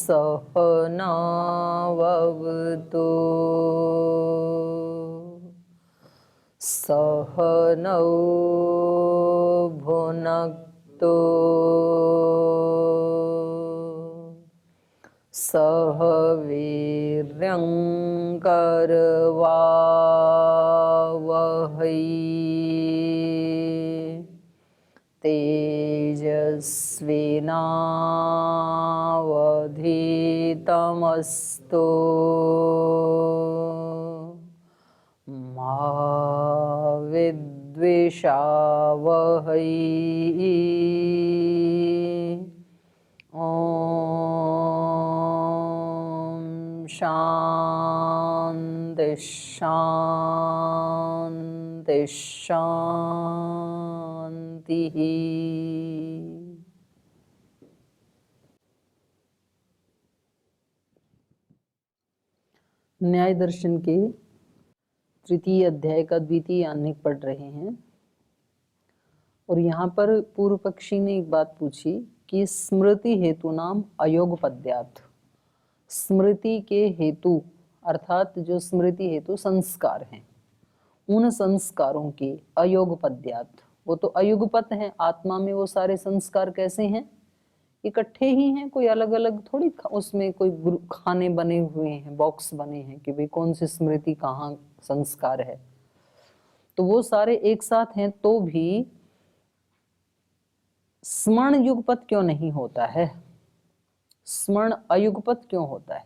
सहनाववतु सहनौ भुनक्तु सह वीर्यं करवावहै तेजस्विनावधीतमस्तु मा विद्विषावहै। ॐ शान्ति शान्ति शान्तिः। न्याय दर्शन के तृतीय अध्याय का द्वितीय आह्निक पढ़ रहे हैं और यहाँ पर पूर्व पक्षी ने एक बात पूछी कि स्मृति हेतु नाम अयोग पद्यात्, स्मृति के हेतु अर्थात जो स्मृति हेतु संस्कार हैं उन संस्कारों के अयोग पद्यात्, वो तो अयुगपत हैं, आत्मा में वो सारे संस्कार कैसे हैं, इकट्ठे ही हैं, कोई अलग अलग थोड़ी, उसमें कोई खाने बने हुए हैं, बॉक्स बने हैं कि भाई कौन सी स्मृति कहाँ संस्कार है, तो वो सारे एक साथ हैं तो भी स्मरण युगपत क्यों नहीं होता है, स्मरण अयुगपत क्यों होता है।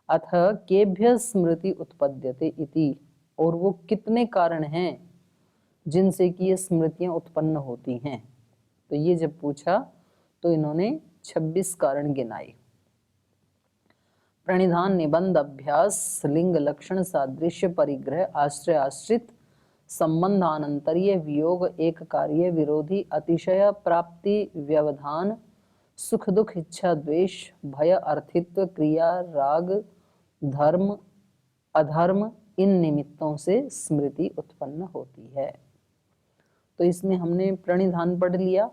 अथ केभ्य स्मृति उत्पद्यते इति, और वो कितने कारण हैं जिनसे कि ये स्मृतियां उत्पन्न होती हैं। तो ये जब पूछा तो इन्होंने 26 कारण गिनाए। प्रणिधान, निबंध, अभ्यास, लिंग, लक्षण, सादृश्य, परिग्रह, आश्रय, आश्रित, संबंध, आनंतर्य, वियोग, एक कार्य, विरोधी, अतिशय, प्राप्ति, व्यवधान, सुख दुख, इच्छा द्वेष, भय, अर्थित्व, क्रिया, राग, धर्म, अधर्म, इन निमित्तों से स्मृति उत्पन्न होती है। तो इसमें हमने प्रणिधान पढ़ लिया,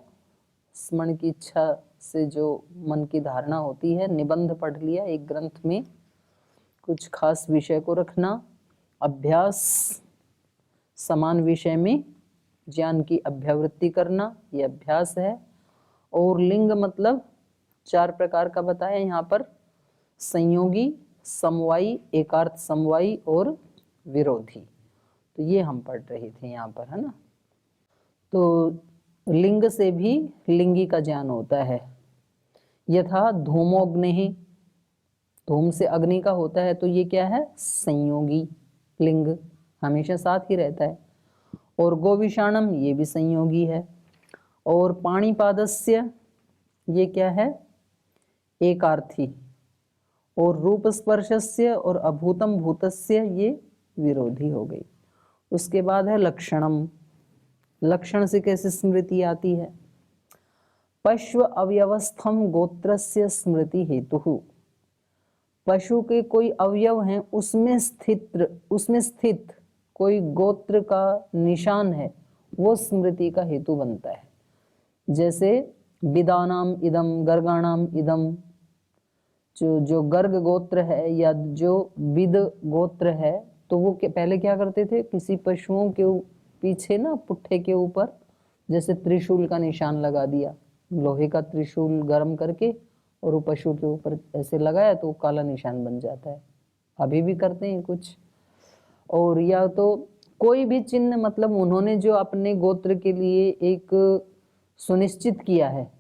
स्मरण की इच्छा से जो मन की धारणा होती है, निबंध पढ़ लिया, एक ग्रंथ में कुछ खास विषय को रखना, अभ्यास, समान विषय में ज्ञान की अभ्यावृत्ति करना, ये अभ्यास है। और लिंग मतलब 4 प्रकार का बताया यहाँ पर, संयोगी, समवायी, एकार्थ समवायी और विरोधी, तो ये हम पढ़ रहे थे यहाँ पर, है ना। तो लिंग से भी लिंगी का ज्ञान होता है, यथा धूमोग्नि, धूम से अग्नि का होता है, तो ये क्या है, संयोगी लिंग, हमेशा साथ ही रहता है। और गोविषाणम, ये भी संयोगी है। और पाणिपादस्य, ये क्या है, एकार्थी। और रूप स्पर्शस्य और अभूतम भूतस्य, ये विरोधी हो गई। उसके बाद है लक्षणम, लक्षण से कैसे स्मृति आती है, पशु अवयवस्थम गोत्रस्य स्मृति हेतु, पशु के कोई अवयव हैं उसमें स्थित कोई गोत्र का निशान है, वो स्मृति का हेतु बनता है। जैसे विदानाम इदम, गर्गाणाम इदम, जो गर्ग गोत्र है या जो विद गोत्र है, तो वो पहले क्या करते थे, किसी पशुओं के पीछे ना, पुट्ठे के ऊपर जैसे त्रिशूल का निशान लगा दिया, लोहे का त्रिशूल गर्म करके और वो पशु के ऊपर ऐसे लगाया तो वो काला निशान बन जाता है, अभी भी करते हैं कुछ। और या तो कोई भी चिन्ह, मतलब उन्होंने जो अपने गोत्र के लिए एक सुनिश्चित किया है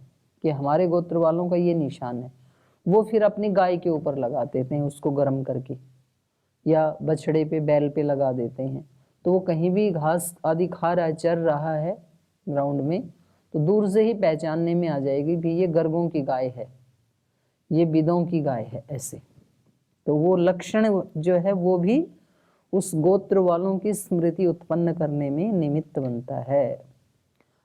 कि हमारे गोत्र वालों का ये निशान है, वो फिर अपनी गाय के ऊपर लगा देते हैं उसको गर्म करके, या बछड़े पे, बैल पे लगा देते हैं, तो वो कहीं भी घास आदि खा रहा है, चर रहा है ग्राउंड में, तो दूर से ही पहचानने में आ जाएगी भी ये गर्गों की गाय है, ये विदों की गाय है, ऐसे। तो वो लक्षण जो है वो भी उस गोत्र वालों की स्मृति उत्पन्न करने में निमित्त बनता है।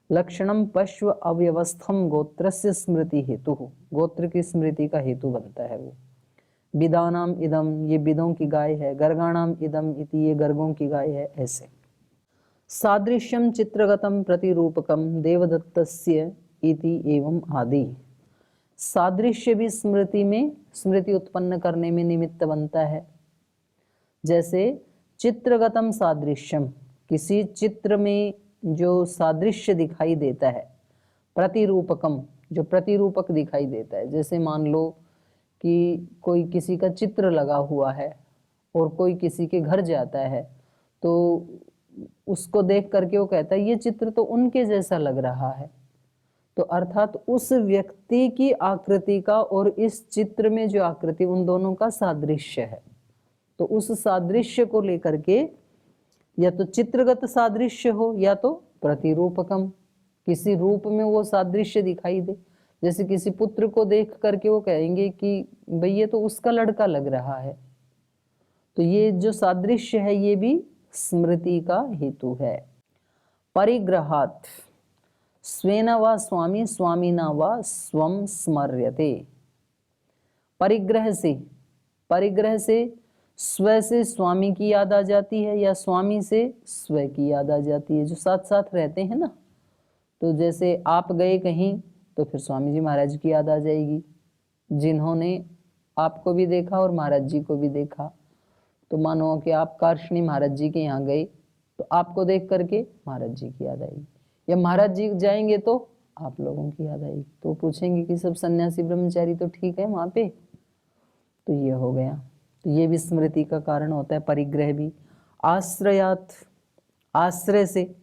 लक्षणम पश्व अव्यवस्थम गोत्रस्य स्मृति हेतु, गोत्र की स्मृति का हेतु बनता है वो। विदानाम इदम, ये विदों की गाय है, गर्गाणाम इदम इति, ये गर्गों की गाय है, ऐसे। सादृश्यम चित्रगतम प्रतिरूपकम देवदत्तस्य इति एवं आदि, सादृश्य भी स्मृति में स्मृति उत्पन्न करने में निमित्त बनता है। जैसे चित्रगतम सादृश्यम, किसी चित्र में जो सादृश्य दिखाई देता है, प्रतिरूपकम, जो प्रतिरूपक दिखाई देता है। जैसे मान लो कि कोई किसी का चित्र लगा हुआ है और कोई किसी के घर जाता है, तो उसको देख करके वो कहता है ये चित्र तो उनके जैसा लग रहा है। तो अर्थात उस व्यक्ति की आकृति का और इस चित्र में जो आकृति, उन दोनों का सादृश्य है। तो उस सादृश्य को लेकर के या तो चित्रगत सादृश्य हो या तो प्रतिरूपकम, किसी रूप में वो सादृश्य दिखाई दे। जैसे किसी पुत्र को देख करके वो कहेंगे कि भाई ये तो उसका लड़का लग रहा है। तो ये जो सादृश्य है ये भी स्मृति का हेतु है। परिग्रहात्, स्वेन वा स्वामी स्वामिना वा स्वम स्मर्यते। परिग्रह से स्व से स्वामी की याद आ जाती है या स्वामी से स्व की याद आ जाती है, जो साथ साथ रहते हैं ना। तो जैसे आप गए कहीं तो फिर स्वामी जी महाराज की याद आ जाएगी, जिन्होंने आपको भी देखा और महाराज जी को भी देखा। तो मानो कि आप कार्षणी महाराज जी के यहाँ गए तो आपको देख करके महाराज जी की याद आएगी, या महाराज जी जाएंगे तो आप लोगों की याद आएगी। तो पूछेंगे कि सब सन्यासी ब्रह्मचारी तो ठीक है वहाँ पे। तो ये हो गया, तो ये भी स्मृति का कारण होता है। परिग्रह भी आश्रयात, आश्रय से,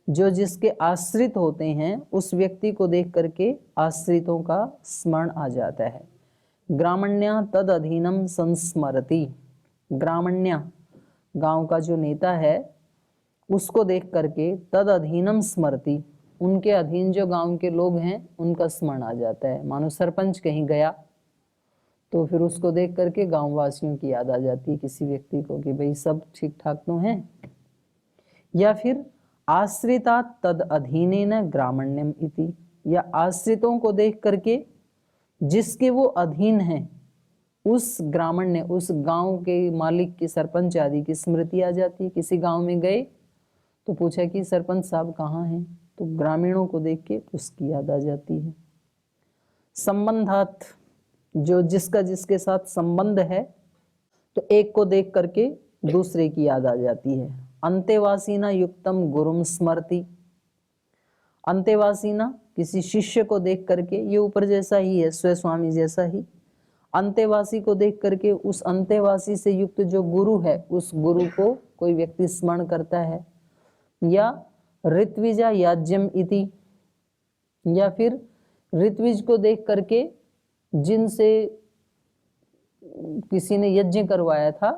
जो जिसके आश्रित होते हैं उस व्यक्ति को देख करके आश्रितों का स्मरण आ जाता है। ग्रामण्या तद अधीनम संस्मरति, ग्रामण्या गांव का जो नेता है उसको देख करके तद अधीनम स्मरति, उनके अधीन जो गांव के लोग हैं उनका स्मरण आ जाता है। मानो सरपंच कहीं गया तो फिर उसको देख करके गांव वासियों की याद आ जाती है किसी व्यक्ति को कि भाई सब ठीक ठाक तो हैं। या फिर आश्रिता तद अधीनेन ग्रामण्यम इति, या आश्रितों को देख करके जिसके वो अधीन हैं उस ग्रामण्य, उस गांव के मालिक की, सरपंच आदि की स्मृति आ जाती है। किसी गांव में गए तो पूछा कि सरपंच साहब कहाँ हैं, तो ग्रामीणों को देख के उसकी याद आ जाती है। संबंधात, जो जिसका जिसके साथ संबंध है तो एक को देख करके दूसरे की याद आ जाती है। अंतेवासीना युक्तम गुरुम स्मरति, अंतेवासीना किसी शिष्य को देख करके, ये ऊपर जैसा ही है, स्व स्वामी जैसा ही, अंतेवासी को देख करके उस अंतेवासी से युक्त जो गुरु है उस गुरु को कोई व्यक्ति स्मरण करता है। या ऋत्विजा याज्यम इति, या फिर ऋत्विज को देख करके जिनसे किसी ने यज्ञ करवाया था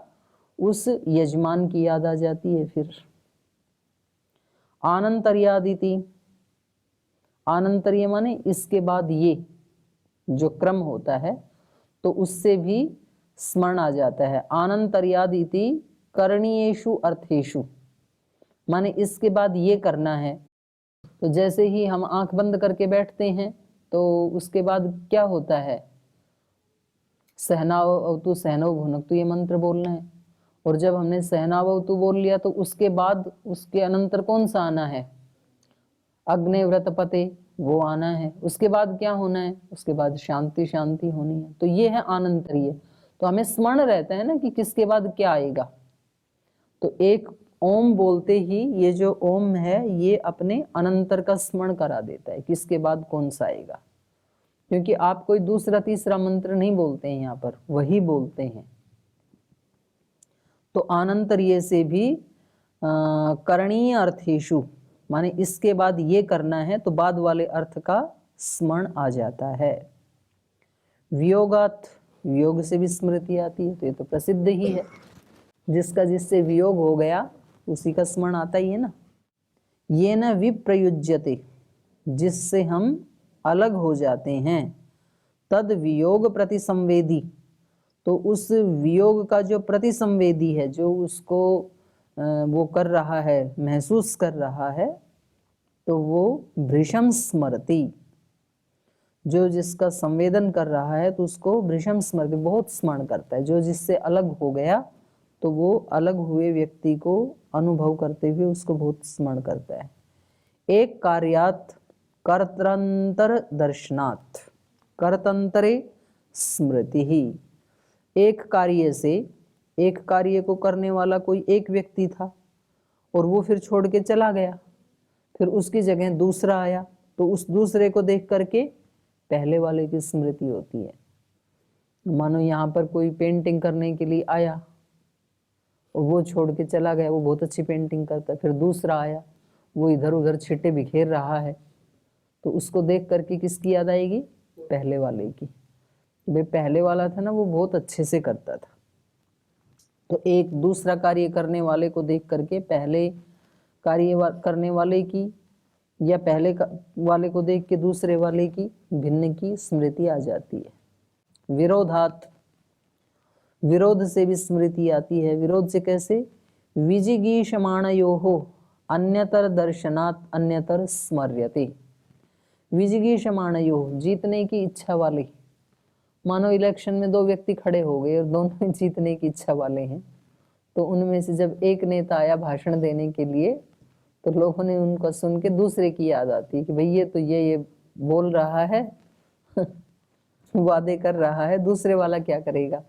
उस यजमान की याद आ जाती है। फिर आनंतर्यादिति, आनंतर्य माने इसके बाद ये जो क्रम होता है तो उससे भी स्मरण आ जाता है। आनंतर्यादिति करणीयेषु अर्थेषु, माने इसके बाद ये करना है। तो जैसे ही हम आंख बंद करके बैठते हैं तो उसके बाद क्या होता है, सहनावतु सहनो भुनक्तु ये मंत्र बोलना है। और जब हमने सहनावतु बोल लिया तो उसके बाद उसके अनंतर कौन सा आना है, अग्निव्रत पते, वो आना है। उसके बाद क्या होना है, उसके बाद शांति शांति होनी है। तो ये है आनंतरीय। तो हमें स्मरण रहता है ना कि किसके बाद क्या आएगा। तो एक ओम बोलते ही ये जो ओम है ये अपने अनंतर का स्मरण करा देता है, किसके बाद कौन सा आएगा। क्योंकि आप कोई दूसरा तीसरा मंत्र नहीं बोलते हैं, यहाँ पर वही बोलते हैं। तो आनंतरीय से भी करणीय अर्थेषु, माने इसके बाद ये करना है तो बाद वाले अर्थ का स्मरण आ जाता है। वियोगात, वियोग से भी स्मृति आती है। तो ये तो प्रसिद्ध ही है, जिसका जिससे वियोग हो गया उसी का स्मरण आता ही है ना। ये न विप्रयुज्यते, जिससे हम अलग हो जाते हैं। तद वियोग प्रतिसंवेदी, तो उस वियोग का जो प्रतिसंवेदी है, जो उसको वो कर रहा है, महसूस कर रहा है, तो वो भृशम स्मरति, जो जिसका संवेदन कर रहा है तो उसको भृशम स्मरति, बहुत स्मरण करता है। जो जिससे अलग हो गया तो वो अलग हुए व्यक्ति को अनुभव करते हुए उसको बहुत स्मरण करता है। एक कार्यात कर्तंतर दर्शनात्, कर्तंतरे स्मृति ही। एक कार्य को करने वाला कोई एक व्यक्ति था और वो फिर छोड़ के चला गया, फिर उसकी जगह दूसरा आया, तो उस दूसरे को देख करके पहले वाले की स्मृति होती है। मानो यहाँ पर कोई पेंटिंग करने के लिए आया और वो छोड़ के चला गया, वो बहुत अच्छी पेंटिंग करता है, फिर दूसरा आया, वो इधर उधर छिट्टे बिखेर रहा है, तो उसको देख करके किसकी याद आएगी? पहले वाले की। भाई पहले वाला था ना, वो बहुत अच्छे से करता था, तो एक दूसरा कार्य करने वाले को देख करके पहले करने वाले की, या पहले वाले को देख के दूसरे वाले की भिन्न की स्मृति आ जाती है। विरोधात, विरोध से भी स्मृति आती है। विरोध से कैसे? विजिगीषमाणयोः अन्यतर दर्शनात् अन्यतर स्मर्यते। विजिगीषमाणयोः, जीतने की इच्छा वाले। मानो इलेक्शन में दो व्यक्ति खड़े हो गए और दोनों ही जीतने की इच्छा वाले हैं, तो उनमें से जब एक नेता आया भाषण देने के लिए, तो लोगों ने उनका सुन के दूसरे की याद आती है कि भाई ये तो ये बोल रहा है वादे कर रहा है, दूसरे वाला क्या करेगा,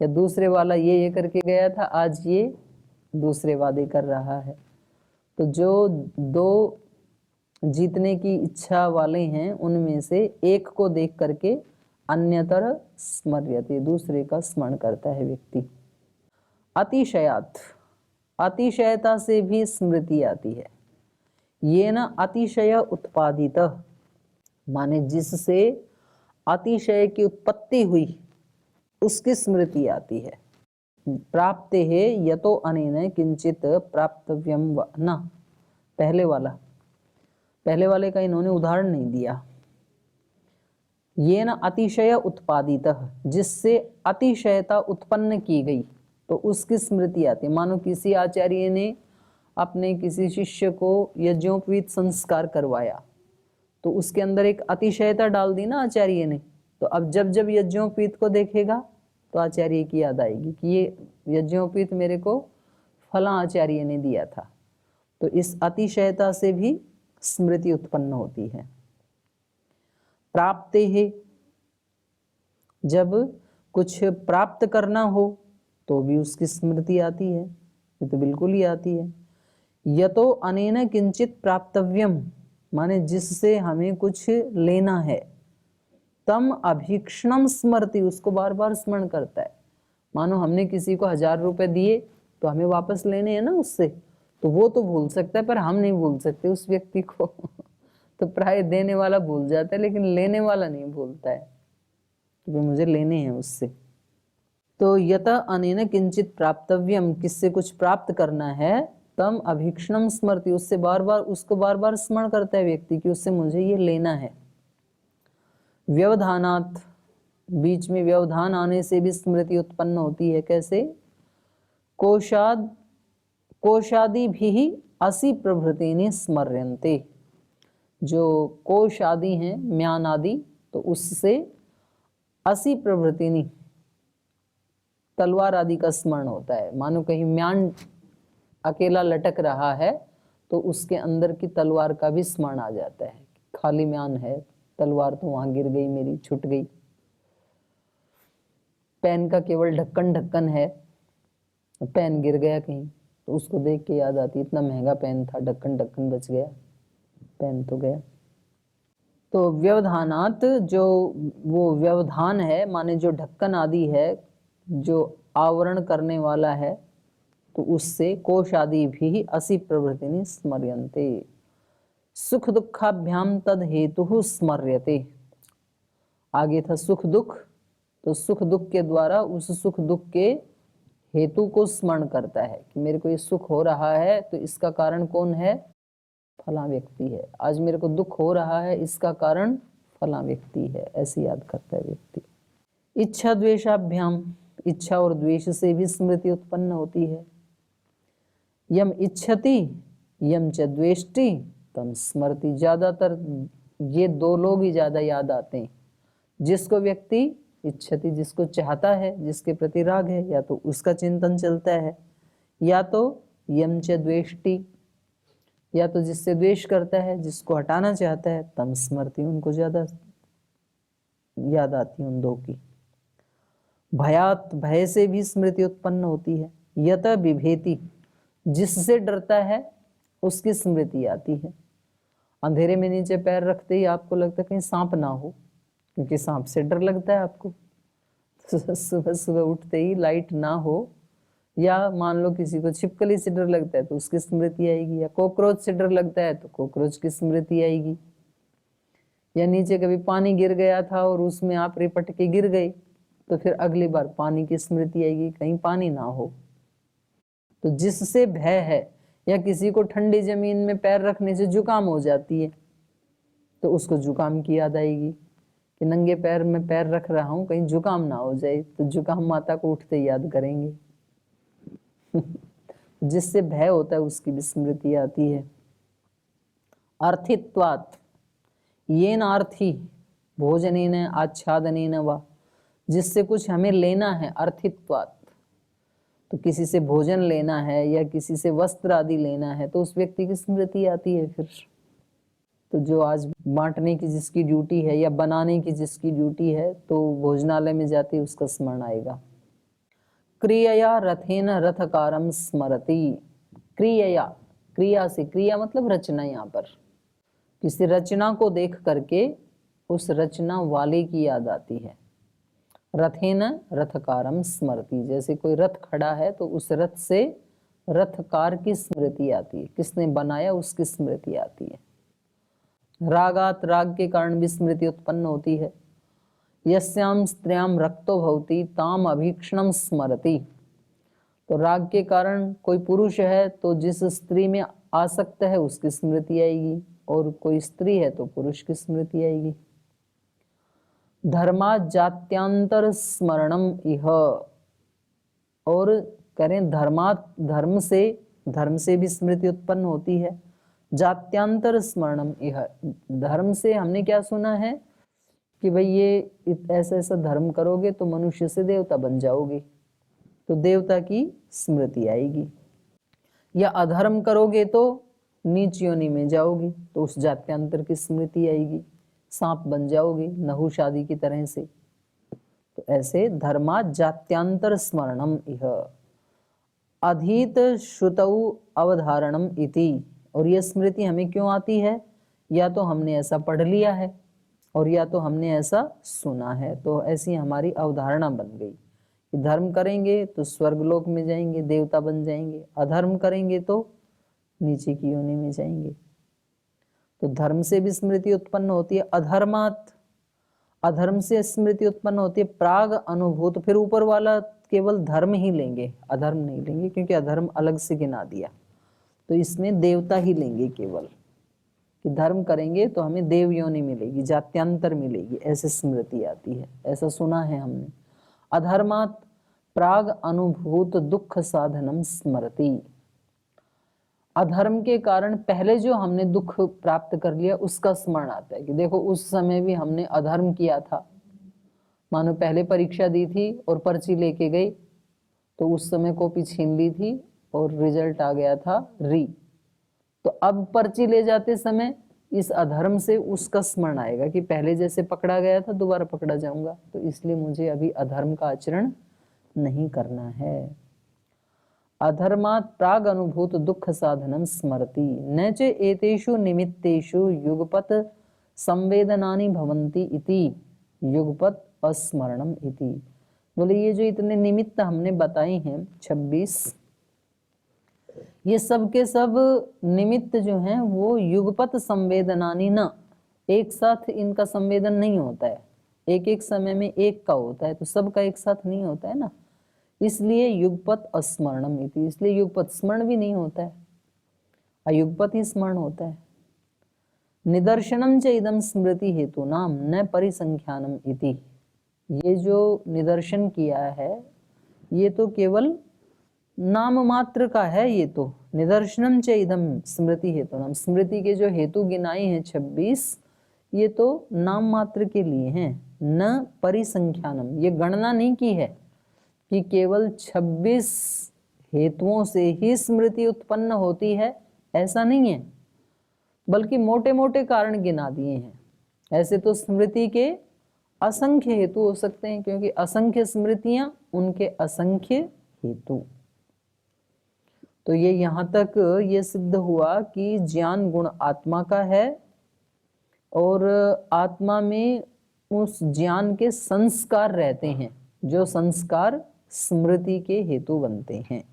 या दूसरे वाला ये करके गया था, आज ये दूसरे वादे कर रहा है। तो जो दो जीतने की इच्छा वाले हैं उनमें से एक को देख करके अन्यतर स्मर्यते, दूसरे का स्मरण करता है व्यक्ति। अतिशयात, अतिशयता से भी स्मृति आती है। ये न अतिशय उत्पादित, माने जिससे अतिशय की उत्पत्ति हुई उसकी स्मृति आती है। प्राप्ते है यतो अनेन किंचित प्राप्तव्यम व न, पहले वाले का इन्होंने उदाहरण नहीं दिया। ये न अतिशय उत्पादित, जिससे अतिशयता उत्पन्न की गई, तो उसकी स्मृति आती है। मानो किसी आचार्य ने अपने किसी शिष्य को यज्ञोपवीत संस्कार करवाया, तो उसके अंदर एक अतिशयता डाल दी ना आचार्य ने, तो अब जब जब यज्ञोपवीत को देखेगा तो आचार्य की याद आएगी कि ये यज्ञोपवीत मेरे को फला आचार्य ने दिया था। तो इस अतिशयता से भी स्मृति उत्पन्न होती है। प्राप्ते है, जब कुछ प्राप्त करना हो तो भी उसकी स्मृति आती है, ये तो बिल्कुल ही आती है। यतो अनेन किंचित प्राप्तव्यम, माने जिससे हमें कुछ लेना है, तम अभीक्षणम स्मृति, उसको बार बार स्मरण करता है। मानो हमने किसी को 1000 रुपए दिए तो हमें वापस लेने हैं ना उससे, तो वो तो भूल सकता है पर हम नहीं भूल सकते उस व्यक्ति को तो प्राय देने वाला भूल जाता है लेकिन लेने वाला नहीं भूलता है कि मुझे लेने हैं उससे। तो यत अनेन किंचित प्राप्तव्यम, किससे कुछ प्राप्त करना है, तम अभीक्षणम स्मृति, उससे बार बार, उसको बार बार स्मरण करता है व्यक्ति कि उससे मुझे ये लेना है। व्यवधानात्, बीच में व्यवधान आने से भी स्मृति उत्पन्न होती है। कैसे? कोशादि भी असि प्रभृतिनि स्मर्यन्ते, जो कोश आदि हैं, म्यान आदि, तो उससे असि प्रभृतिनि, तलवार आदि का स्मरण होता है। मानो कहीं म्यान अकेला लटक रहा है तो उसके अंदर की तलवार का भी स्मरण आ जाता है। खाली म्यान है, तलवार तो वहां गिर गई, मेरी छूट गई। पेन का केवल ढक्कन है, पेन गिर गया कहीं तो उसको देख के याद आती, इतना महंगा पेन था, ढक्कन बच गया, पेन तो गया। तो व्यवधानात, जो वो व्यवधान है माने जो ढक्कन आदि है, जो आवरण करने वाला है, तो उससे कोश आदि भी असि प्रवृत्तिनि स्मर्यन्ते। सुख दुखाभ्याम तद हेतु स्मर्यते, आगे था सुख दुख, तो सुख दुख के द्वारा उस सुख दुख के हेतु को स्मरण करता है कि मेरे को ये सुख हो रहा है तो इसका कारण कौन है, फला व्यक्ति है। आज मेरे को दुख हो रहा है, इसका कारण फला व्यक्ति है, ऐसे याद करता है व्यक्ति। इच्छा द्वेषाभ्याम, इच्छा और द्वेष से भी स्मृति उत्पन्न होती है। यम इच्छति यम च द्वेष्टि तम स्मृति, ज्यादातर ये दो लोग ही ज्यादा याद आते हैं। जिसको व्यक्ति इच्छति, जिसको चाहता है, जिसके प्रति राग है, या तो उसका चिंतन चलता है, या तो यम च द्वेष्टि, या तो जिससे द्वेष करता है, जिसको हटाना चाहता है, तम स्मृति, उनको ज्यादा याद आती है उन दो की। भयात, भय से भी स्मृति उत्पन्न होती है। यत बिभेति, जिससे डरता है उसकी स्मृति आती है। अंधेरे में नीचे पैर रखते ही आपको लगता है कहीं सांप ना हो, क्योंकि सांप से डर लगता है आपको। सुबह सुबह उठते ही लाइट ना हो, या मान लो किसी को छिपकली से डर लगता है तो उसकी स्मृति आएगी, या कॉकरोच से डर लगता है तो कॉकरोच की स्मृति आएगी, या नीचे कभी पानी गिर गया था और उसमें आप रिपट के गिर गए तो फिर अगली बार पानी की स्मृति आएगी, कहीं पानी ना हो। तो जिससे भय है, या किसी को ठंडी जमीन में पैर रखने से जुकाम हो जाती है तो उसको जुकाम की याद आएगी कि नंगे पैर में पैर रख रहा हूं, कहीं जुकाम ना हो जाए, तो जुकाम माता को उठते याद करेंगे। जिससे भय होता है उसकी भी स्मृति आती है। अर्थित्वात्, येन अर्थी भोजनेन आच्छादनेन वा, जिससे कुछ हमें लेना है। अर्थित्वात्, तो किसी से भोजन लेना है या किसी से वस्त्र आदि लेना है तो उस व्यक्ति की स्मृति आती है। फिर तो जो आज बांटने की जिसकी ड्यूटी है या बनाने की जिसकी ड्यूटी है तो भोजनालय में जाते उसका स्मरण आएगा। क्रियया रथेन रथकारम स्मरति। क्रियया, क्रिया से, क्रिया मतलब रचना। यहाँ पर किसी रचना को देख करके उस रचना वाले की याद आती है। रथेन रथकारम स्मरति, जैसे कोई रथ खड़ा है तो उस रथ से रथकार की स्मृति आती है, किसने बनाया उसकी स्मृति आती है। रागात, राग के कारण भी स्मृति उत्पन्न होती है। यस्याम स्त्रियाम रक्तो भवति ताम अभीक्षणम स्मरति, तो राग के कारण कोई पुरुष है तो जिस स्त्री में आसक्त है उसकी स्मृति आएगी, और कोई स्त्री है तो पुरुष की स्मृति आएगी। धर्मा जात्यांतर स्मरणम इह, और करें धर्मात, धर्म से भी स्मृति उत्पन्न होती है। जात्यांतर स्मरणम इह, धर्म से हमने क्या सुना है कि भाई ये ऐसा ऐसा धर्म करोगे तो मनुष्य से देवता बन जाओगे, तो देवता की स्मृति आएगी। या अधर्म करोगे तो नीच योनि में जाओगे तो उस जात्यांतर की स्मृति आएगी, सांप बन जाओगे नहुष आदि की तरह से। तो ऐसे धर्मा जात्यांतर स्मरणम इह अधीत श्रुतौ अवधारणम इति, और यह स्मृति हमें क्यों आती है? या तो हमने ऐसा पढ़ लिया है और या तो हमने ऐसा सुना है, तो ऐसी हमारी अवधारणा बन गई कि धर्म करेंगे तो स्वर्गलोक में जाएंगे, देवता बन जाएंगे, अधर्म करेंगे तो नीचे की योनि में जाएंगे। तो धर्म से भी स्मृति उत्पन्न होती है। अधर्मात, अधर्म से स्मृति उत्पन्न होती है। प्राग अनुभूत, फिर ऊपर वाला केवल धर्म ही लेंगे, अधर्म नहीं लेंगे, क्योंकि अधर्म अलग से गिना दिया, तो इसमें देवता ही लेंगे केवल, कि धर्म करेंगे तो हमें देव योनि मिलेगी, जात्यांतर मिलेगी, ऐसे स्मृति आती है, ऐसा सुना है हमने। अधर्मात प्राग अनुभूत दुख साधनम स्मरति, अधर्म के कारण पहले जो हमने दुख प्राप्त कर लिया उसका स्मरण आता है कि देखो उस समय भी हमने अधर्म किया था। मानो पहले परीक्षा दी थी और पर्ची लेके गई तो उस समय कॉपी छीन ली थी और रिजल्ट आ गया था री, तो अब पर्ची ले जाते समय इस अधर्म से उसका स्मरण आएगा कि पहले जैसे पकड़ा गया था दोबारा पकड़ा जाऊंगा, तो इसलिए मुझे अभी अधर्म का आचरण नहीं करना है। अधर्मात् प्राग अनुभूत दुख साधनम स्मरति न च एतेषु निमित्तेषु युगपत संवेदनानि भवन्ति इति युगपत अस्मरणम इति। बोले ये जो इतने निमित्त हमने बताए हैं 26, ये सब के सब निमित्त जो हैं वो युगपत संवेदनानि न, एक साथ इनका संवेदन नहीं होता है, एक एक समय में एक का होता है, तो सबका एक साथ नहीं होता है ना, इसलिए युगपत अस्मरणम इति, इसलिए युगपत स्मरण भी नहीं होता है, अयुगपत ही स्मरण होता है। निदर्शनम च इदम स्मृति हेतु नाम न परिसंख्यानम इति, ये जो निदर्शन किया है ये तो केवल नाम मात्र का है, ये तो निदर्शनम च इदम स्मृति हेतु नाम, स्मृति के जो हेतु गिनाए हैं 26 ये तो नाम मात्र के लिए हैं, न परिसंख्यानम, ये गणना नहीं की है कि केवल 26 हेतुओं से ही स्मृति उत्पन्न होती है, ऐसा नहीं है, बल्कि मोटे मोटे कारण गिना दिए हैं। ऐसे तो स्मृति के असंख्य हेतु हो सकते हैं, क्योंकि असंख्य स्मृतियां उनके असंख्य हेतु। तो ये यहां तक ये सिद्ध हुआ कि ज्ञान गुण आत्मा का है और आत्मा में उस ज्ञान के संस्कार रहते हैं, जो संस्कार स्मृति के हेतु बनते हैं।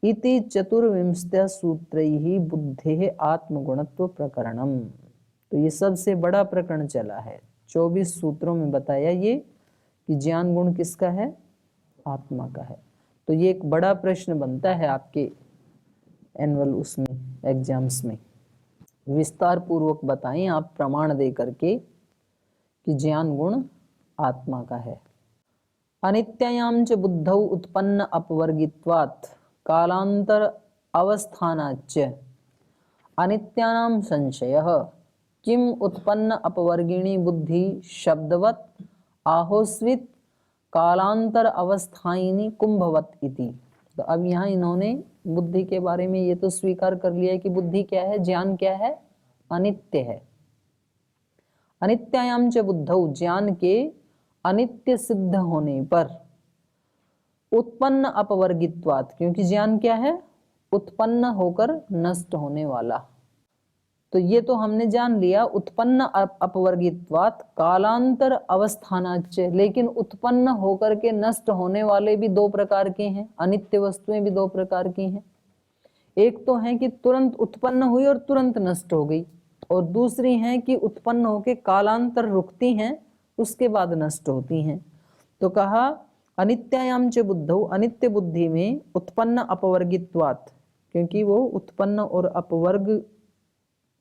इति चतुर्विंशत्या सूत्रैः बुद्धेः आत्मगुणत्व प्रकरणम। तो ये सबसे बड़ा प्रकरण चला है, 24 सूत्रों में बताया ये कि ज्ञान गुण किसका है, आत्मा का है। तो ये एक बड़ा प्रश्न बनता है आपके एनुअल उसमें एग्जाम्स में, विस्तार पूर्वक बताएं आप प्रमाण दे करके कि ज्ञान गुण आत्मा का है। अनित्यायां च बुद्धौ उत्पन्न अपवर्गित्वात् कालांतर अवस्थानाच्च अनित्यानां संशयः किम उत्पन्न अपवर्गिणी बुद्धि शब्दवत् आहोस्वित कालांतर अवस्थायिनी कुंभवत इति। तो अब यहाँ इन्होंने बुद्धि के बारे में ये तो स्वीकार कर लिया कि बुद्धि क्या है, ज्ञान क्या है, अनित्य है। अनित्यायाम च बुद्धौ, ज्ञान के अनित्य सिद्ध होने पर उत्पन्न अपवर्गित्वात्, क्योंकि ज्ञान क्या है, उत्पन्न होकर नष्ट होने वाला। तो ये तो हमने जान लिया, उत्पन्न अपवर्गित्वात् कालांतर अवस्थानाच्च, लेकिन उत्पन्न होकर के नष्ट होने वाले भी दो प्रकार के हैं, अनित्य वस्तुएं भी दो प्रकार की हैं। एक तो है कि तुरंत उत्पन्न हुई और तुरंत नष्ट हो गई, और दूसरी है कि उत्पन्न होकर कालांतर रुकती हैं, उसके बाद नष्ट होती हैं। तो कहा अनित्यायाम च बुद्धौ, अनित्य बुद्धि में उत्पन्न अपवर्गित्वात्, क्योंकि वो उत्पन्न और अपवर्ग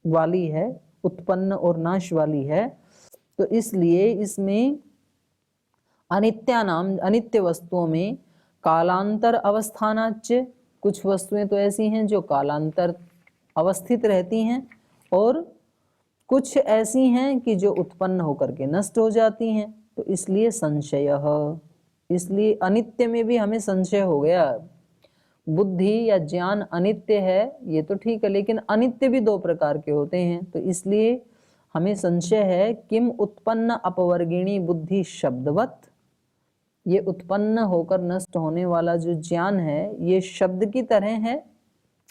वाली है, उत्पन्न और नाश वाली है, तो इसलिए इसमें अनित्यानाम, अनित्य वस्तुओं में कालांतर अवस्थानाच्च, कुछ वस्तुएं तो ऐसी हैं जो कालांतर अवस्थित रहती हैं, और कुछ ऐसी हैं कि जो उत्पन्न होकर के नष्ट हो जाती हैं। तो इसलिए संशय, इसलिए अनित्य में भी हमें संशय हो गया। बुद्धि या ज्ञान अनित्य है ये तो ठीक है, लेकिन अनित्य भी दो प्रकार के होते हैं, तो इसलिए हमें संशय है किम उत्पन्न अपवर्गिणी बुद्धि शब्दवत, ये उत्पन्न होकर नष्ट होने वाला जो ज्ञान है ये शब्द की तरह है,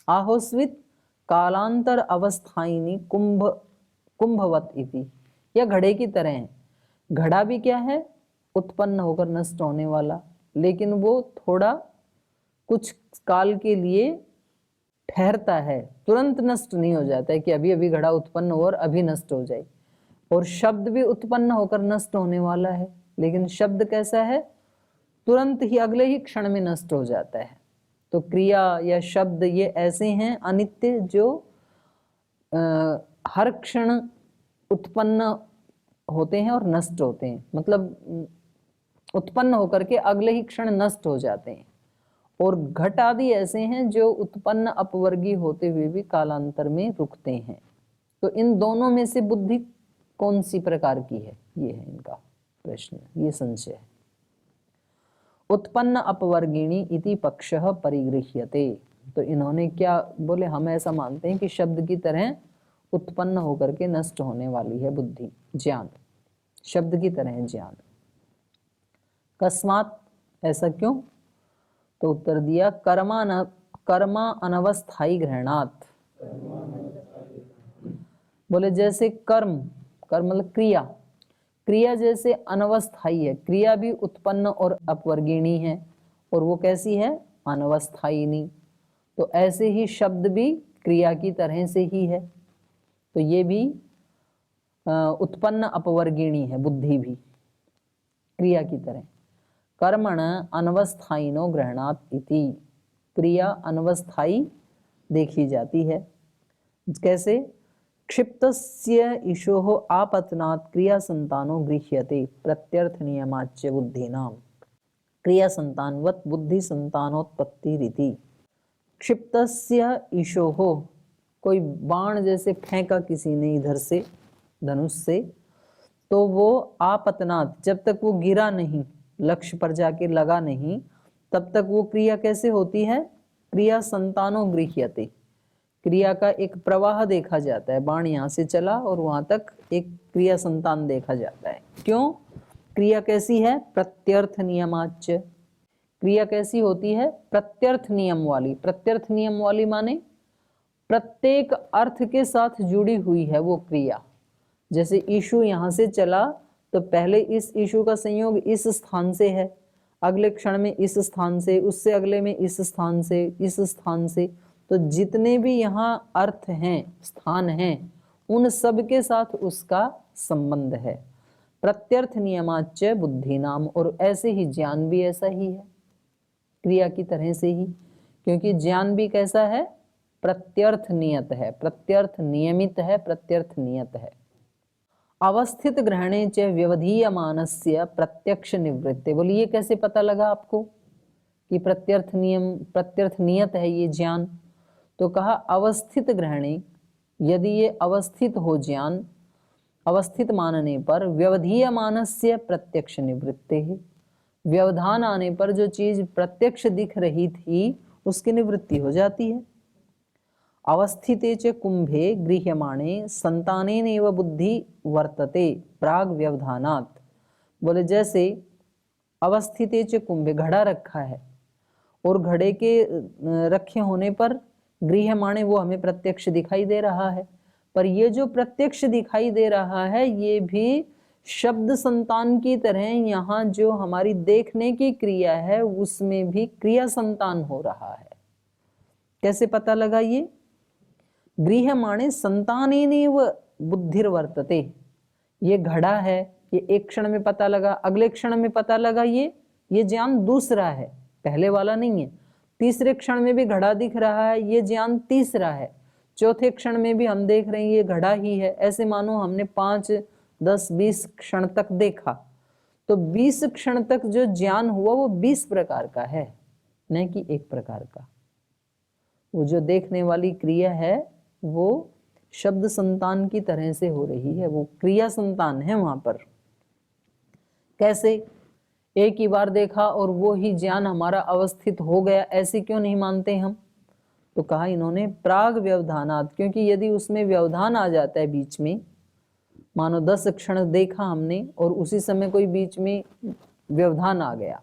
आहोस्वित कालांतर अवस्थायिनी कुंभवत इति, या घड़े की तरह है। घड़ा भी क्या है, उत्पन्न होकर नष्ट होने वाला, लेकिन वो थोड़ा कुछ काल के लिए ठहरता है, तुरंत नष्ट नहीं हो जाता है कि अभी अभी घड़ा उत्पन्न हो और अभी नष्ट हो जाए। और शब्द भी उत्पन्न होकर नष्ट होने वाला है, लेकिन शब्द कैसा है, तुरंत ही अगले ही क्षण में नष्ट हो जाता है। तो क्रिया या शब्द ये ऐसे हैं अनित्य जो हर क्षण उत्पन्न होते हैं और नष्ट होते हैं, मतलब उत्पन्न होकर के अगले ही क्षण नष्ट हो जाते हैं। और घट आदि ऐसे हैं जो उत्पन्न अपवर्गीय होते हुए भी कालांतर में रुकते हैं। तो इन दोनों में से बुद्धि कौन सी प्रकार की है, ये है इनका प्रश्न, ये संशय है। उत्पन्न अपवर्गिणी इति पक्षः परिगृह्यते। तो इन्होंने क्या बोले, हम ऐसा मानते हैं कि शब्द की तरह उत्पन्न होकर के नष्ट होने वाली है बुद्धि, ज्ञान शब्द की तरह है ज्ञान। कस्मात्, ऐसा क्यों? तो उत्तर दिया कर्मा अनवस्थायी ग्रहणात्। बोले जैसे कर्म मतलब क्रिया, क्रिया जैसे अनवस्थायी है, क्रिया भी उत्पन्न और अपवर्गिणी है, और वो कैसी है, अनवस्थायिनी। तो ऐसे ही शब्द भी क्रिया की तरह से ही है, तो ये भी उत्पन्न अपवर्गिणी है, बुद्धि भी क्रिया की तरह। कर्मण अनवस्थायिनो गृह्णात् इति, क्रिया अनवस्थायी देखी जाती है। कैसे? क्षिप्तस्य ईशोः आपतनात् क्रिया संतानो गृह्यते प्रत्यर्थ नियमाच्च बुद्धिनाम क्रिया संतानवत बुद्धि संतानोत्पत्ति रीति। क्षिप्तस्य ईशोः, कोई बाण जैसे फेंका किसी ने इधर से धनुष से, तो वो आपतनात्, जब तक वो गिरा नहीं, लक्ष्य पर जाके लगा नहीं, तब तक वो क्रिया कैसे होती है, क्रिया संतानो गृह्यते, क्रिया का एक प्रवाह देखा जाता है। बाण यहाँ से चला और वहां तक एक क्रिया संतान देखा जाता है। क्यों? क्रिया कैसी है? प्रत्यर्थ नियमाच। क्रिया कैसी होती है? प्रत्यर्थ नियम वाली। प्रत्यर्थ नियम वाली माने प्रत्येक अर्थ के साथ जुड़ी हुई है वो क्रिया। जैसे ईशु यहां से चला तो पहले इस ईशु का संयोग इस स्थान से है, अगले क्षण में इस स्थान से, उससे अगले में इस स्थान से, इस स्थान से। तो जितने भी यहाँ अर्थ हैं, स्थान हैं, उन सब के साथ उसका संबंध है। प्रत्यर्थ नियमाच बुद्धि नाम। और ऐसे ही ज्ञान भी ऐसा ही है, क्रिया की तरह से ही, क्योंकि ज्ञान भी कैसा है? प्रत्यर्थ नियत है, प्रत्यर्थ नियमित है, प्रत्यर्थ नियत है। अवस्थित ग्रहणे च व्यवधीयमानस्य प्रत्यक्ष निवृत्ति। बोलिए ये कैसे पता लगा आपको कि प्रत्यर्थ नियम, प्रत्यर्थ नियत है ये ज्ञान? तो कहा अवस्थित ग्रहणे, यदि ये अवस्थित हो ज्ञान, अवस्थित मानने पर व्यवधीयमानस्य प्रत्यक्ष निवृत्ति है, व्यवधान आने पर जो चीज प्रत्यक्ष दिख रही थी उसकी निवृत्ति हो जाती है। अवस्थिते च कुंभे गृह्यमाणे संतानेनैव बुद्धि वर्तते प्राग व्यवधानात्। बोले जैसे अवस्थिते च कुंभे, घड़ा रखा है और घड़े के रखे होने पर गृह्यमाणे, वो हमें प्रत्यक्ष दिखाई दे रहा है। पर ये जो प्रत्यक्ष दिखाई दे रहा है ये भी शब्द संतान की तरह यहाँ जो हमारी देखने की क्रिया है उसमें भी क्रिया संतान हो रहा है। कैसे पता लगा? ये गृह्यमाणे संतानेनैव बुद्धिर्वर्तते। ये घड़ा है, ये एक क्षण में पता लगा, अगले क्षण में पता लगा ये ज्ञान दूसरा है, पहले वाला नहीं है। तीसरे क्षण में भी घड़ा दिख रहा है, ये ज्ञान तीसरा है। चौथे क्षण में भी हम देख रहे हैं ये घड़ा ही है। ऐसे मानो हमने 5, 10, 20 क्षण तक देखा, तो 20 क्षण तक जो ज्ञान हुआ वो 20 प्रकार का है, न कि एक प्रकार का। वो जो देखने वाली क्रिया है वो शब्द संतान की तरह से हो रही है, वो क्रिया संतान है वहां पर। कैसे? एक ही बार देखा और वो ही ज्ञान हमारा अवस्थित हो गया, ऐसे क्यों नहीं मानते हम? तो कहा इन्होंने प्राग व्यवधानात्, क्योंकि यदि उसमें व्यवधान आ जाता है बीच में, मानो 10 क्षण देखा हमने और उसी समय कोई बीच में व्यवधान आ गया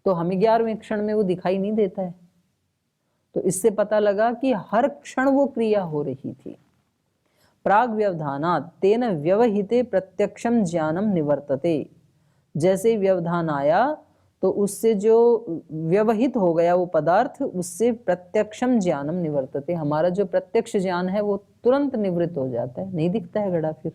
तो हमें 11वें क्षण में वो दिखाई नहीं देता है। तो इससे पता लगा कि हर क्षण वो क्रिया हो रही थी। प्राग व्यवधानात् तेन व्यवहिते प्रत्यक्षम ज्ञानम निवर्तते। जैसे व्यवधान आया तो उससे जो व्यवहित हो गया वो पदार्थ, उससे प्रत्यक्षम ज्ञानम निवर्तते, हमारा जो प्रत्यक्ष ज्ञान है वो तुरंत निवृत्त हो जाता है, नहीं दिखता है घड़ा फिर।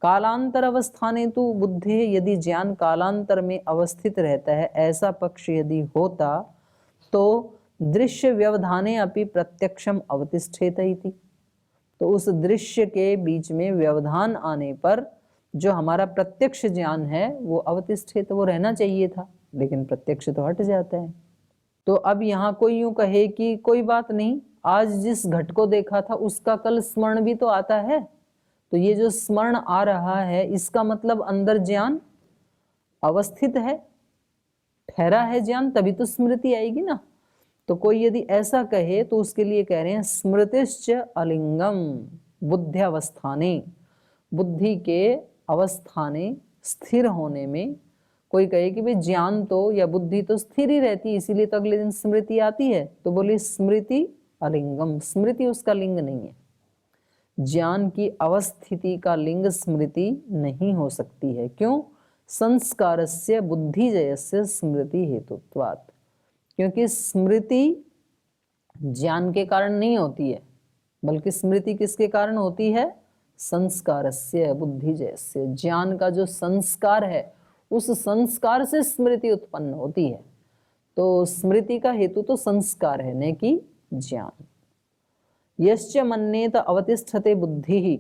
कालांतर अवस्थाने तो बुद्धि, यदि ज्ञान कालांतर में अवस्थित रहता है, ऐसा पक्ष यदि होता तो दृश्य व्यवधाने अपि प्रत्यक्षम अवतिष्ठेत इति। तो उस दृश्य के बीच में व्यवधान आने पर जो हमारा प्रत्यक्ष ज्ञान है वो अवतिष्ठित, वो रहना चाहिए था, लेकिन प्रत्यक्ष तो हट जाता है। तो अब यहाँ कोई यूं कहे कि कोई बात नहीं, आज जिस घट को देखा था उसका कल स्मरण भी तो आता है, तो ये जो स्मरण आ रहा है इसका मतलब अंदर ज्ञान अवस्थित है, ठहरा है ज्ञान, तभी तो स्मृति आएगी ना। तो कोई यदि ऐसा कहे तो उसके लिए कह रहे हैं स्मृतिश्च अलिंगम बुद्ध्यावस्थाने, बुद्धि के अवस्थाने स्थिर होने में। कोई कहे कि भाई ज्ञान तो या बुद्धि तो स्थिर ही रहती है, इसीलिए तो अगले दिन स्मृति आती है, तो बोली स्मृति अलिंगम, स्मृति उसका लिंग नहीं है। ज्ञान की अवस्थिति का लिंग स्मृति नहीं हो सकती है। क्यों? संस्कारस्य बुद्धिजयस्य स्मृति हेतुत्वात्, क्योंकि स्मृति ज्ञान के कारण नहीं होती है, बल्कि स्मृति किसके कारण होती है? संस्कारस्य बुद्धिजयस्य, ज्ञान का जो संस्कार है उस संस्कार से स्मृति उत्पन्न होती है। तो स्मृति का हेतु तो संस्कार है, न कि ज्ञान। यश्च मन्येत अवतिष्ठते बुद्धि,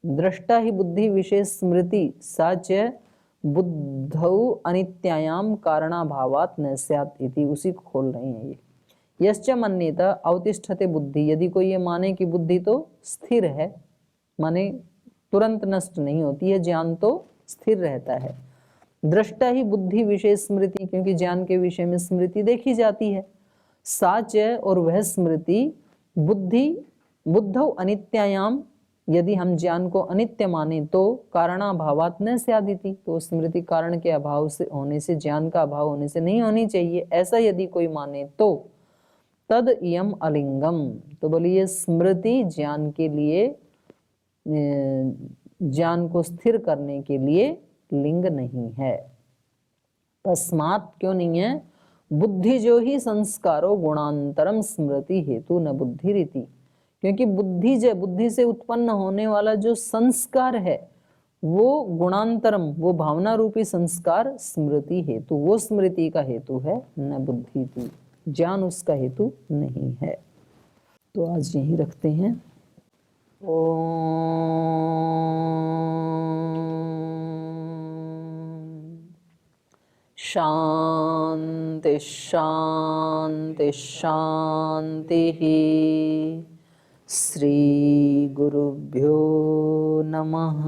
दृष्टा ही बुद्धि विशेष स्मृति सा च बुद्धौ अनित्यायाम कारणाभावात् न स्यात् इति। उसी को खोल रहे हैं ये। यश्च मन्येत अवतिष्ठते बुद्धि, यदि कोई ये माने कि बुद्धि तो स्थिर है, माने तुरंत नष्ट नहीं होती है, ज्ञान तो स्थिर रहता है। दृष्टा ही बुद्धि विशेष स्मृति, क्योंकि ज्ञान के विषय में स्मृति देखी जाती है। साच, और वह स्मृति बुद्धि बुद्धौ अनित्यायाम, यदि हम ज्ञान को अनित्य माने तो कारणाभावात् न स्यादिति, तो स्मृति कारण के अभाव से होने से, ज्ञान का अभाव होने से नहीं होनी चाहिए, ऐसा यदि कोई माने तो तद इयम अलिंगम, तो बोलिए स्मृति ज्ञान के लिए, ज्ञान को स्थिर करने के लिए लिंग नहीं है। तस्मात्, क्यों नहीं है, बुद्धि जो ही संस्कारो गुणांतरम स्मृति हेतु न बुद्धि रीति, क्योंकि बुद्धि से उत्पन्न होने वाला जो संस्कार है वो गुणांतरम, वो भावना रूपी संस्कार स्मृति हेतु, वो स्मृति का हेतु है, न बुद्धि थी, ज्ञान उसका हेतु नहीं है। तो आज यही रखते हैं। शांति शांति शांति। श्री गुरुभ्यो नमः।